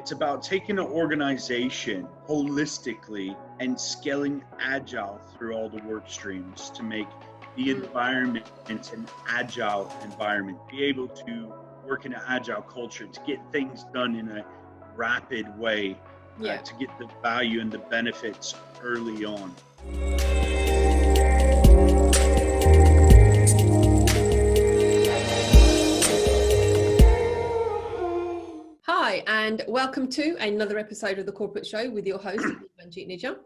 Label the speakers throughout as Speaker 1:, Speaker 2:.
Speaker 1: It's about taking an organization holistically and scaling agile through all the work streams to make the environment an agile environment, be able to work in an agile culture, to get things done in a rapid way, to get the value and the benefits early on.
Speaker 2: Hi, and welcome to another episode of The Corporate Show with your host, ManjeetNijjer.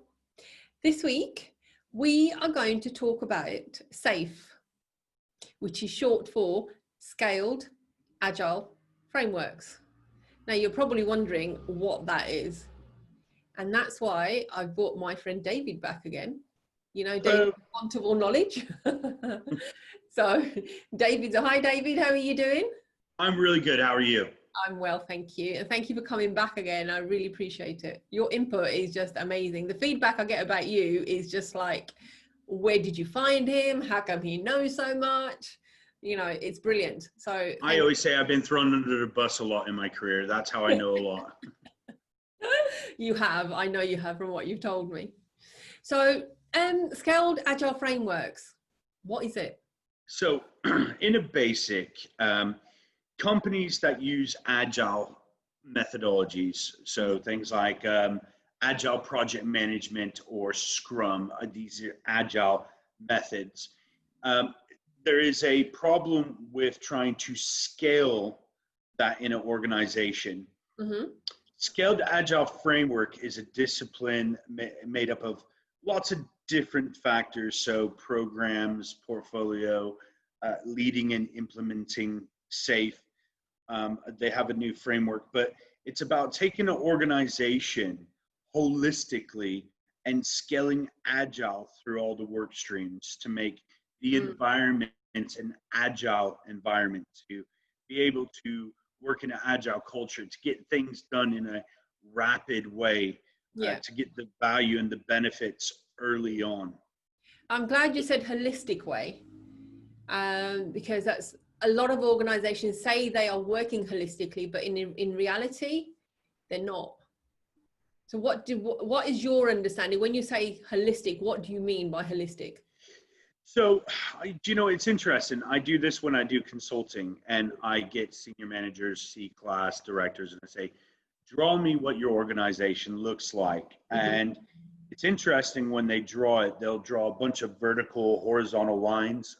Speaker 2: This week, we are going to talk about S.A.F.E, which is short for Scaled Agile Frameworks. Now, you're probably wondering what that is. And that's why I've brought my friend David back again. You know, David, font of all knowledge. So, hi, David. How are you doing?
Speaker 1: I'm really good. How are you?
Speaker 2: I'm well, thank you. And thank you for coming back again. I really appreciate it. Your input is just amazing. The feedback I get about you is just like, where did you find him? How come he knows so much? You know, it's brilliant. So
Speaker 1: I always say I've been thrown under the bus a lot in my career. That's how I know a lot.
Speaker 2: You have. I know you have from what you've told me. So Scaled Agile Frameworks, what is it?
Speaker 1: So in a basic, companies that use agile methodologies, so things like agile project management or Scrum, these are agile methods. There is a problem with trying to scale that in an organization. Mm-hmm. Scaled Agile Framework is a discipline made up of lots of different factors, so programs, portfolio, leading and implementing S.A.F.E. They have a new framework, but it's about taking an organization holistically and scaling agile through all the work streams to make the environment an agile environment, to be able to work in an agile culture, to get things done in a rapid way, to get the value and the benefits early on.
Speaker 2: I'm glad you said holistic way, because that's a lot of organizations say they are working holistically, but in reality, they're not. So what is your understanding? When you say holistic, what do you mean by holistic?
Speaker 1: So, it's interesting. I do this when I do consulting, and I get senior managers, C-class directors, and I say, draw me what your organization looks like. Mm-hmm. And it's interesting when they draw it, they'll draw a bunch of vertical lines.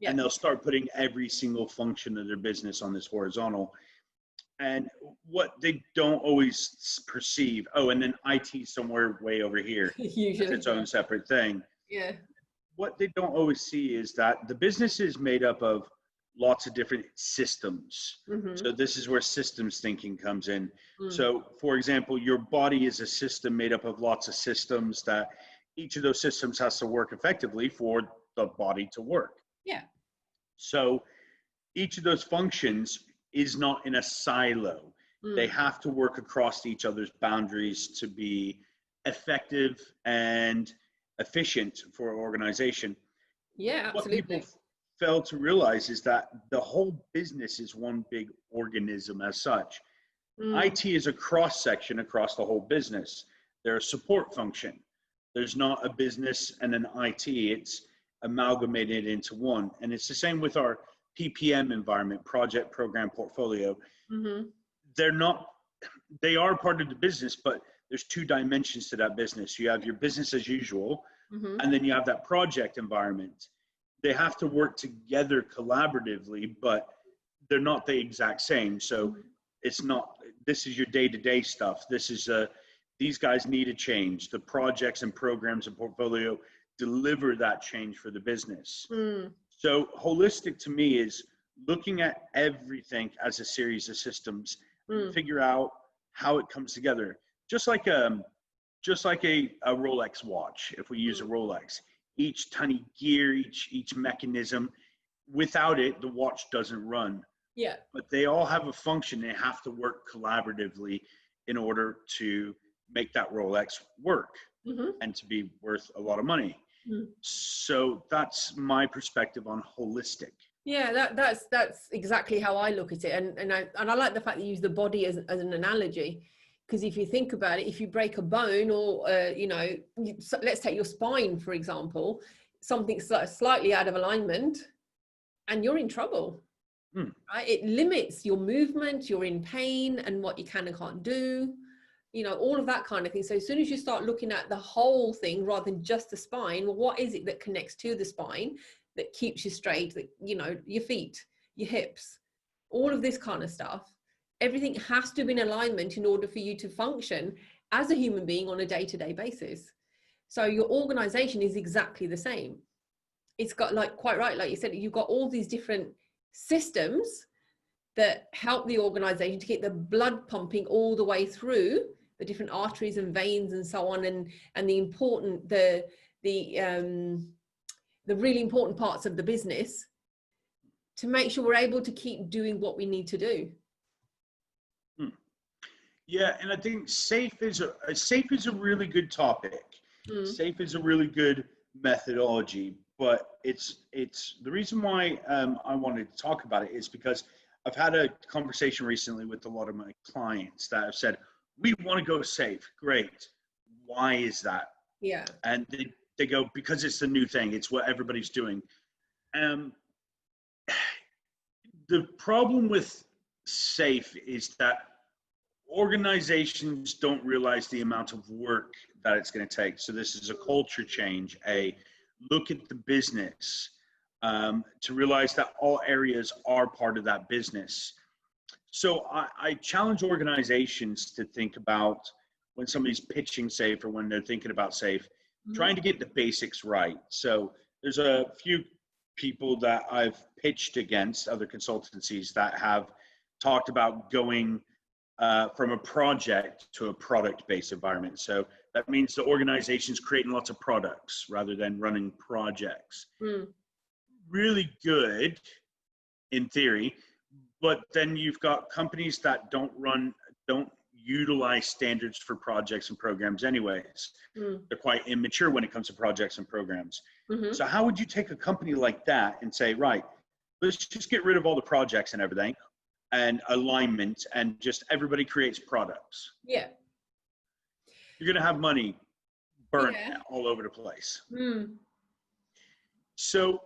Speaker 1: Yeah. And they'll start putting every single function of their business on this horizontal. And what they don't always perceive, and then IT somewhere way over here, usually its own separate thing.
Speaker 2: Yeah.
Speaker 1: What they don't always see is that the business is made up of lots of different systems. Mm-hmm. So this is where systems thinking comes in. So for example, your body is a system made up of lots of systems that each of those systems has to work effectively for the body to work.
Speaker 2: Yeah.
Speaker 1: So each of those functions is not in a silo. They have to work across each other's boundaries to be effective and efficient for an organization.
Speaker 2: Yeah, absolutely.
Speaker 1: What people fail to realize is that the whole business is one big organism as such. IT is a cross section across the whole business. They're a support function. There's not a business and an IT. It's amalgamated into one. And it's the same with our PPM environment, project, program, portfolio. Mm-hmm. They are part of the business, but there's two dimensions to that business. You have your business as usual, and then you have that project environment. They have to work together collaboratively, but they're not the exact same. So it's not, this is your day-to-day stuff. This is these guys need a change. The projects and programs and portfolio deliver that change for the business. So holistic to me is looking at everything as a series of systems, figure out how it comes together. Just like a Rolex watch, if we use a Rolex, each tiny gear, each mechanism, without it, the watch doesn't run.
Speaker 2: Yeah. But
Speaker 1: they all have a function. They have to work collaboratively in order to make that Rolex work and to be worth a lot of money. So that's my perspective on holistic.
Speaker 2: Yeah, that's exactly how I look at it, and I like the fact that you use the body as an analogy, because if you think about it, if you break a bone, or let's take your spine for example, something slightly out of alignment, and you're in trouble. Right? It limits your movement, you're in pain, and what you can and can't do, all of that kind of thing. So as soon as you start looking at the whole thing rather than just the spine, well, what is it that connects to the spine, that keeps you straight, that, your feet, your hips, all of this kind of stuff, everything has to be in alignment in order for you to function as a human being on a day-to-day basis. So your organization is exactly the same. It's got, like, quite right, like you said, you've got all these different systems that help the organization to keep the blood pumping all the way through the different arteries and veins and so on, and the really important parts of the business, to make sure we're able to keep doing what we need to do.
Speaker 1: Yeah, and I think SAFE is a really good topic. SAFE is a really good methodology, but it's the reason why I wanted to talk about it is because I've had a conversation recently with a lot of my clients that have said, we want to go SAFE. Great. Why is that?
Speaker 2: Yeah.
Speaker 1: And they go, because it's the new thing. It's what everybody's doing. The problem with SAFE is that organizations don't realize the amount of work that it's going to take. So this is a culture change, a look at the business, to realize that all areas are part of that business. So I challenge organizations to think about, when somebody's pitching SAFE or when they're thinking about SAFE, trying to get the basics right. So there's a few people that I've pitched against, other consultancies, that have talked about going from a project to a product-based environment. So that means the organization's creating lots of products rather than running projects. Really good in theory, but then you've got companies that don't utilize standards for projects and programs anyways. They're quite immature when it comes to projects and programs. So how would you take a company like that and say, right, let's just get rid of all the projects and everything and alignment, and just everybody creates products?
Speaker 2: Yeah.
Speaker 1: You're going to have money burnt all over the place. So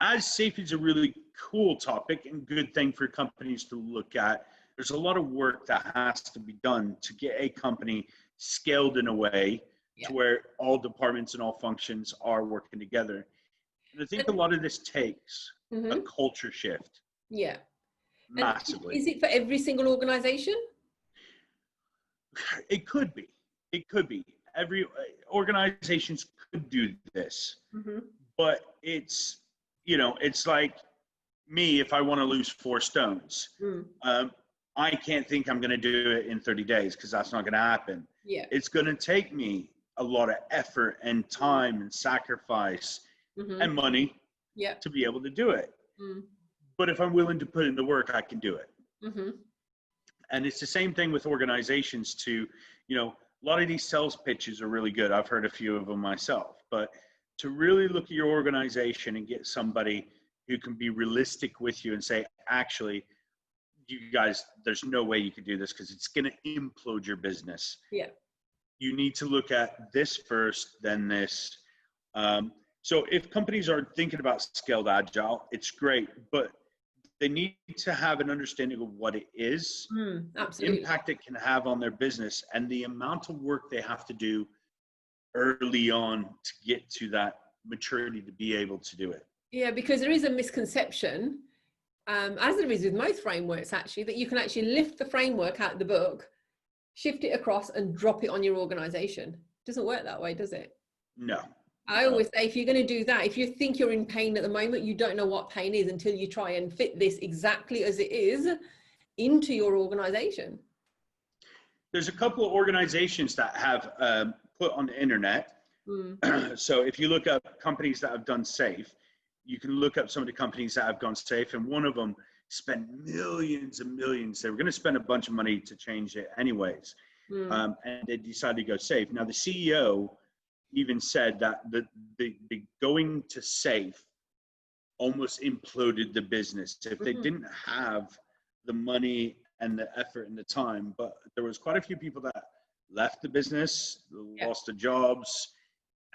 Speaker 1: as SAFE is a really cool topic and good thing for companies to look at, there's a lot of work that has to be done to get a company scaled in a way to where all departments and all functions are working together. And I think a lot of this takes a culture shift.
Speaker 2: Yeah.
Speaker 1: Massively.
Speaker 2: And is it for every single organization?
Speaker 1: It could be. It could be. Every organizations could do this, but it's, it's like me, if I want to lose 4 stones, I can't think I'm going to do it in 30 days because that's not going to happen.
Speaker 2: Yeah.
Speaker 1: It's going to take me a lot of effort and time and sacrifice and money to be able to do it. But if I'm willing to put in the work, I can do it. And it's the same thing with organizations too. A lot of these sales pitches are really good. I've heard a few of them myself, but to really look at your organization and get somebody who can be realistic with you and say, actually, you guys, there's no way you could do this because it's going to implode your business.
Speaker 2: Yeah.
Speaker 1: You need to look at this first, then this. So if companies are thinking about scaled agile, it's great, but they need to have an understanding of what it is, the impact it can have on their business, and the amount of work they have to do early on to get to that maturity to be able to do it.
Speaker 2: Yeah, because there is a misconception, as there is with most frameworks actually, that you can actually lift the framework out of the book, shift it across and drop it on your organization. It doesn't work that way, does it?
Speaker 1: No.
Speaker 2: I always say, if you're going to do that, if you think you're in pain at the moment, you don't know what pain is until you try and fit this exactly as it is into your organization.
Speaker 1: There's a couple of organizations that have put on the internet. So if you look up companies that have done SAFE, you can look up some of the companies that have gone SAFE, and one of them spent millions and millions. They were going to spend a bunch of money to change it anyways. And they decided to go SAFE. Now the CEO even said that the going to SAFE almost imploded the business. If they didn't have the money and the effort and the time, but there was quite a few people that left the business, lost their jobs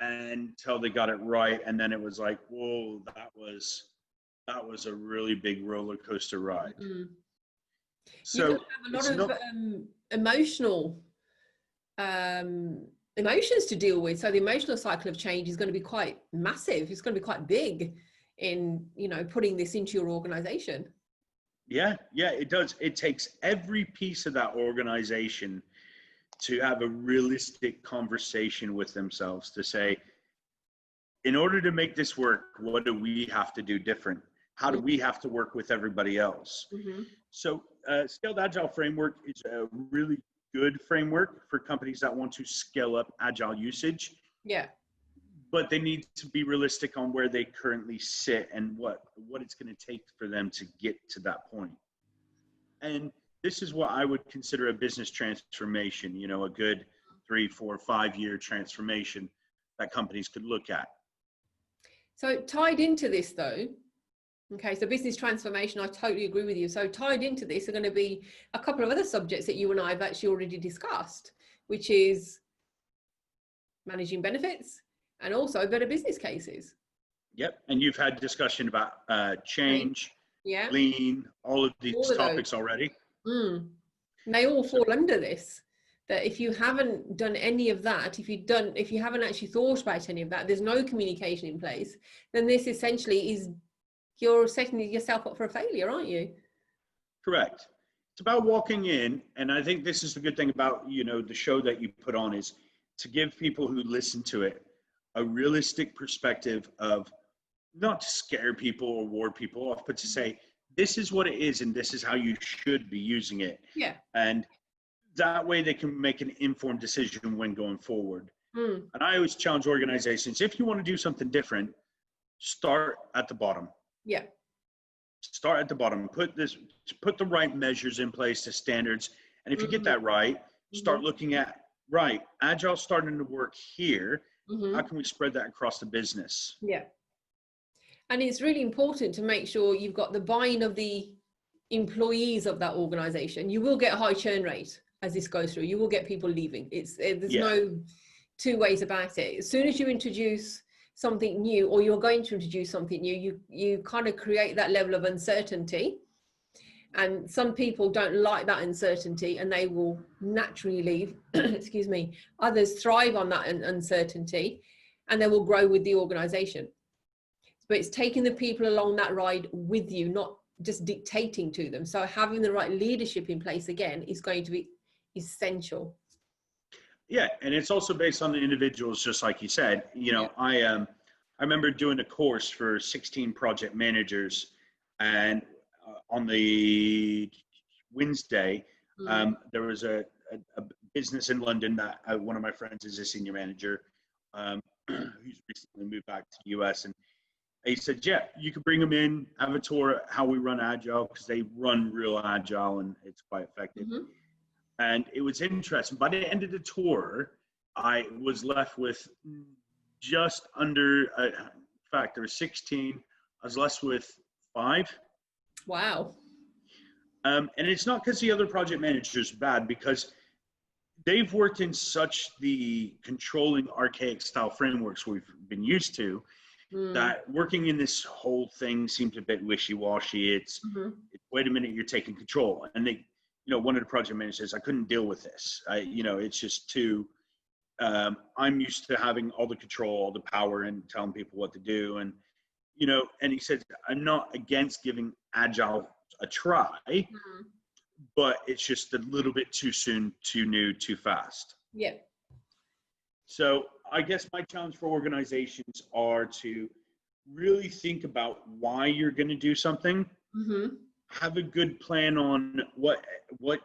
Speaker 1: until they got it right. And then it was like, whoa, that was a really big roller coaster ride. So
Speaker 2: you have a lot of emotional emotions to deal with. So the emotional cycle of change is going to be quite massive. It's going to be quite big in, you know, putting this into your organization.
Speaker 1: Yeah, it does. It takes every piece of that organization to have a realistic conversation with themselves to say, in order to make this work, what do we have to do different? How do we have to work with everybody else? So Scaled Agile Framework is a really good framework for companies that want to scale up agile usage.
Speaker 2: Yeah.
Speaker 1: But they need to be realistic on where they currently sit and what it's going to take for them to get to that point. And this is what I would consider a business transformation, you know, a good 3, 4, 5 year transformation that companies could look at.
Speaker 2: So tied into this though, okay, so business transformation, I totally agree with you. So tied into this are going to be a couple of other subjects that you and I have actually already discussed, which is managing benefits and also better business cases.
Speaker 1: Yep. And you've had discussion about change, lean, all of these topics already.
Speaker 2: And they all fall under this, that if you haven't done any of that, if you haven't actually thought about any of that, there's no communication in place, then this essentially is, you're setting yourself up for a failure, aren't you?
Speaker 1: Correct. It's about walking in, and I think this is the good thing about, you know, the show that you put on, is to give people who listen to it a realistic perspective of, not to scare people or ward people off, but to say, this is what it is and this is how you should be using it.
Speaker 2: Yeah.
Speaker 1: And that way they can make an informed decision when going forward. And I always challenge organizations, if you want to do something different, start at the bottom.
Speaker 2: Yeah.
Speaker 1: Start at the bottom. Put the right measures in place, the standards. And if you get that right, start looking at, right, Agile starting to work here. How can we spread that across the business?
Speaker 2: Yeah. And it's really important to make sure you've got the buy-in of the employees of that organization. You will get a high churn rate as this goes through. You will get people leaving. There's no two ways about it. As soon as you introduce something new, or you're going to introduce something new, you kind of create that level of uncertainty. And some people don't like that uncertainty and they will naturally leave. Excuse me. Others thrive on that uncertainty and they will grow with the organization. But it's taking the people along that ride with you, not just dictating to them. So having the right leadership in place, again, is going to be essential.
Speaker 1: Yeah, and it's also based on the individuals, just like you said. You know, I remember doing a course for 16 project managers, and on the Wednesday, there was a business in London that one of my friends is a senior manager, who's recently moved back to the US, and he said, yeah, you could bring them in, have a tour at how we run Agile, because they run real Agile and it's quite effective. And it was interesting. By the end of the tour, I was left with just under, in fact, there were 16. I was left with 5.
Speaker 2: Wow.
Speaker 1: And it's not because the other project managers are bad, because they've worked in such the controlling archaic style frameworks we've been used to, that working in this whole thing seems a bit wishy-washy. It's wait a minute, you're taking control. And they, you know, one of the project managers says, I couldn't deal with this. You know, it's just too, I'm used to having all the control, all the power, and telling people what to do. And, you know, and he said, I'm not against giving Agile a try, but it's just a little bit too soon, too new, too fast.
Speaker 2: Yeah.
Speaker 1: So I guess my challenge for organizations are to really think about why you're going to do something. Have a good plan on what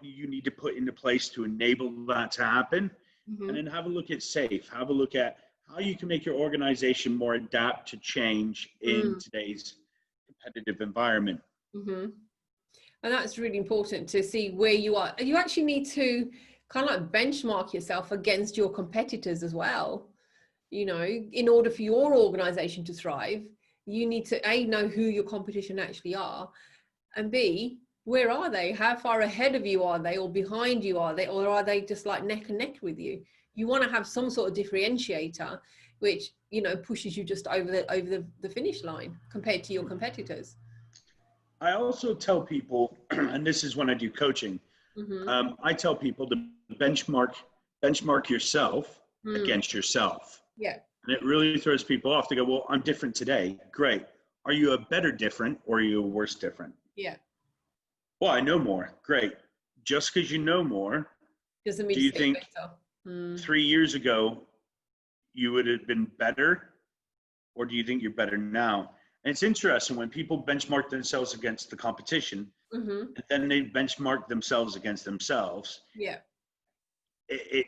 Speaker 1: you need to put into place to enable that to happen. And then have a look at S.A.F E. Have a look at how you can make your organization more adapt to change in today's competitive environment.
Speaker 2: And that's really important to see where you are. You actually need to kind of like benchmark yourself against your competitors as well. You know, in order for your organization to thrive, you need to A, know who your competition actually are, and B, where are they? How far ahead of you are they, or behind you are they, or are they just like neck and neck with you? You want to have some sort of differentiator which, you know, pushes you just over the finish line compared to your competitors.
Speaker 1: I also tell people, and this is when I do coaching, I tell people to benchmark yourself against yourself.
Speaker 2: Yeah.
Speaker 1: And it really throws people off. They go, well, I'm different today. Great. Are you a better different or are you a worse different?
Speaker 2: Yeah.
Speaker 1: Well, I know more. Great. Just because you know more,
Speaker 2: doesn't mean
Speaker 1: do you think
Speaker 2: better.
Speaker 1: 3 years ago you would have been better, or do you think you're better now? And it's interesting when people benchmark themselves against the competition, and then they benchmark themselves against themselves.
Speaker 2: Yeah.
Speaker 1: It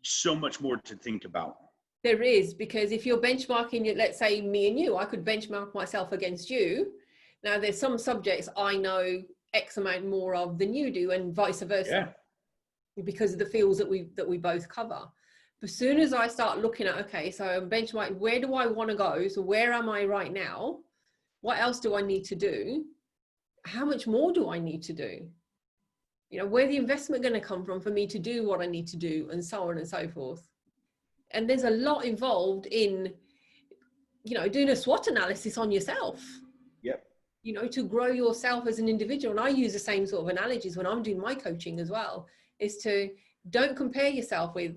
Speaker 1: so much more to think about.
Speaker 2: There is, because if you're benchmarking, let's say me and you, I could benchmark myself against you. Now there's some subjects I know X amount more of than you do, and vice versa, because of the fields that we both cover. But as soon as I start looking at, okay, so I'm benchmarking, where do I want to go? So where am I right now? What else do I need to do? How much more do I need to do? You know, where the investment going to come from for me to do what I need to do, and so on and so forth. And there's a lot involved in, you know, doing a SWOT analysis on yourself.
Speaker 1: Yep.
Speaker 2: You know, to grow yourself as an individual. And I use the same sort of analogies when I'm doing my coaching as well, is to don't compare yourself with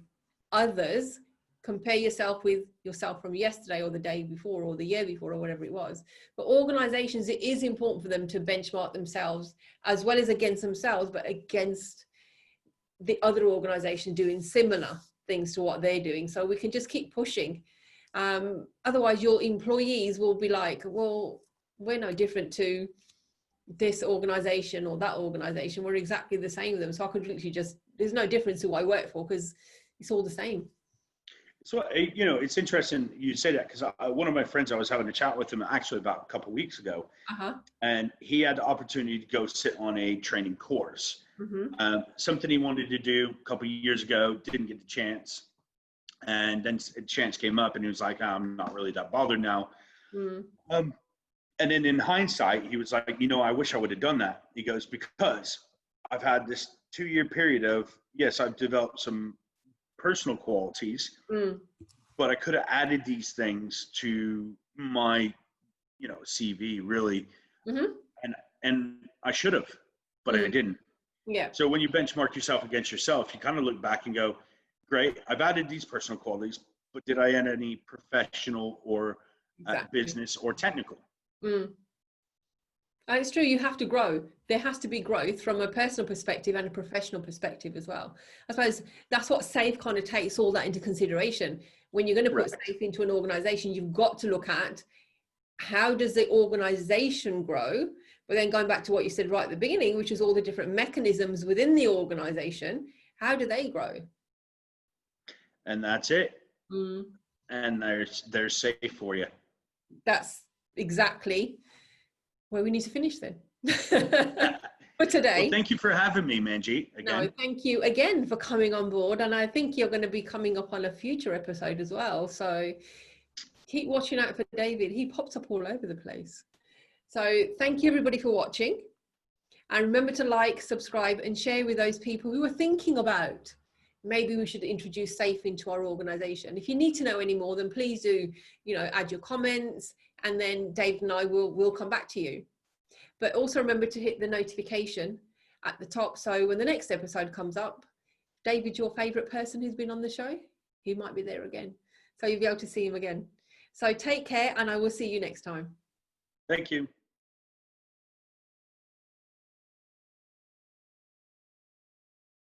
Speaker 2: others, compare yourself with yourself from yesterday or the day before or the year before or whatever it was. But organizations, it is important for them to benchmark themselves as well as against themselves, but against the other organization doing similar things to what they're doing. So we can just keep pushing. Otherwise your employees will be like, well, we're no different to this organization or that organization. We're exactly the same with them. So I could literally just, there's no difference who I work for because it's all the same.
Speaker 1: So, you know, it's interesting you say that, because one of my friends, I was having a chat with him actually about a couple of weeks ago, and he had the opportunity to go sit on a training course. Something he wanted to do a couple of years ago, didn't get the chance. And then a chance came up and he was like, I'm not really that bothered now. And then in hindsight, he was like, you know, I wish I would have done that. He goes, because I've had this 2-year period of, yes, I've developed some personal qualities, but I could have added these things to my, you know, CV really. And I should have, but I didn't.
Speaker 2: Yeah.
Speaker 1: So when you benchmark yourself against yourself, you kind of look back and go, great, I've added these personal qualities, but did I add any professional or business or technical?
Speaker 2: And it's true, you have to grow. There has to be growth from a personal perspective and a professional perspective as well. I suppose that's what S.A.F. kind of takes all that into consideration. When you're going to put S.A.F. into an organization, you've got to look at how does the organization grow? But then going back to what you said right at the beginning, which is all the different mechanisms within the organization, how do they grow?
Speaker 1: And that's it. And they're safe for you.
Speaker 2: That's exactly where we need to finish then. For today.
Speaker 1: Well, thank you for having me, Manjeet. Again.
Speaker 2: No, thank you again for coming on board. And I think you're going to be coming up on a future episode as well. So keep watching out for David. He pops up all over the place. So thank you everybody for watching. And remember to like, subscribe and share with those people who are thinking about maybe we should introduce S.A.F. into our organization. If you need to know any more, then please do, you know, add your comments, and then Dave and I will come back to you. But also remember to hit the notification at the top, so when the next episode comes up, David, your favorite person who's been on the show, he might be there again. So you'll be able to see him again. So take care, and I will see you next time.
Speaker 1: Thank you.